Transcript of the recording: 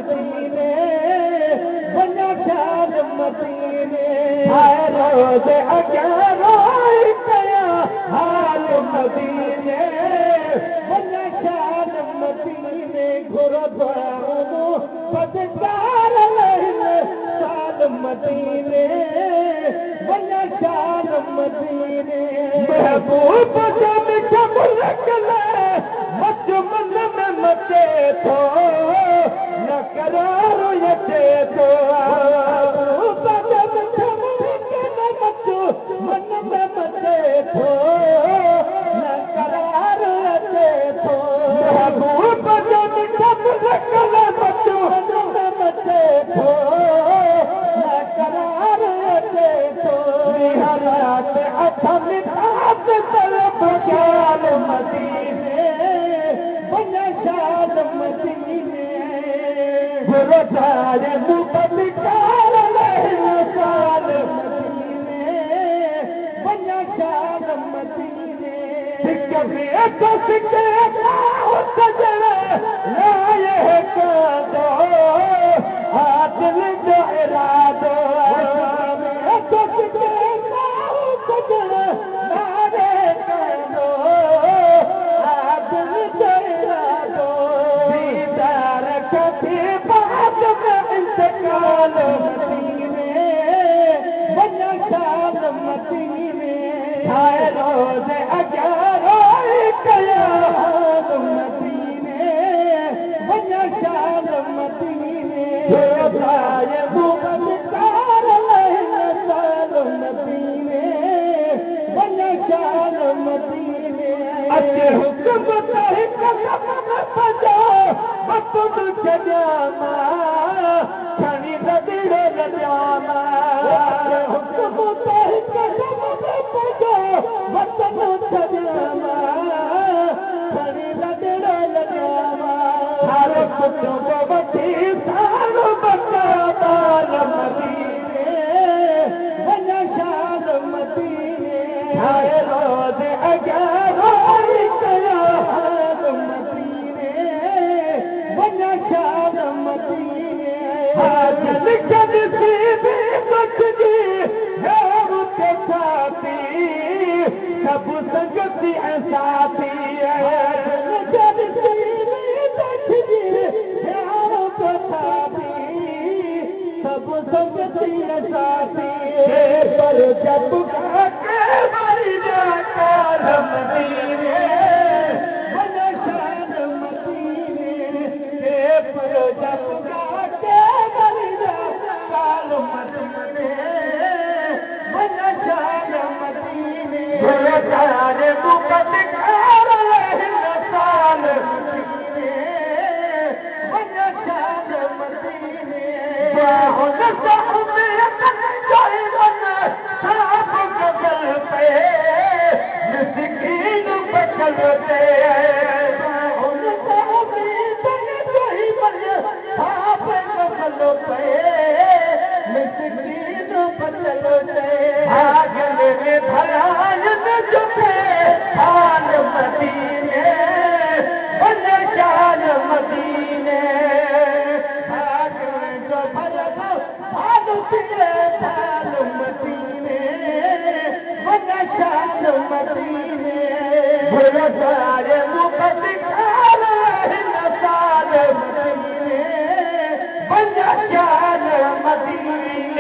मदीने वञा शाल मदीने हाय रोज़ अॻियां रोई कया हाल मदीने वञा शाल मदीने गुरुद्वारो पदकार लहिन शाल मदीने वञा शाल मदीने महबूब जब मन में मचे थो न करार अचे थो मन में मचे थो न करार अचे थो महबूब जब मन में मचे थो न करार अचे थो हर रात हथ में हाथ तलब ख्याल मदीने वञा शाल मदीने गुरुद्वार मुबलिकार लहिन शाल मदीने वञा शाल मदीने सिक में तो सिके सजण लाए कादो आदिल जो इरादो तो सिके सजण लाए कादो आदिल जो इरादो दीदार कभी बाद में इंतकाल मदीने वञा शाल मदीने हाय रोज़ अॻियां रोई कया हाल मदीने वञा शाल मदीने गुरुद्वार मुबलिकार लहिन शाल मदीने वञा शाल मदीने अचे हुक्म त हिक कदम भॼो वतन छॾियामा खणी रदिड़ो लॼामा हुक्म त हिक कदम भॼो वतन छॾियामा खणी रदिड़ो लॼामा हर कुझु वठी सारो बकाबाल मदीने वञा शाल मदीने हाय रोज़ अॻियां रोई कया हाल मदीने वञा शाल मदीने हाजल ॾिसी बि बचजी हेर ते छाती सभु संगती ऐं साथी सब संगती साथी पर जब मरी जाकर मदीने वञा शाल मदीने पर जब मरी जाकर मदीने वञा शाल मदीने गुरुद्वार मुबलिकार लहिन शाल मदीने वञा शाल मदीने हुन साहिब जाइवन साहब गगल पे मिसकीन बकल ते हुन साहिब जाइवन साहब गगल पे मिसकीन बकल ते आगल में भरायन जुटे हाल मदीने वञा शाल मदीने शाल मदीने वञा शाल मदीने गुरुद्वार मुबलिकार लहिन शाल मदीने वञा शाल मदीने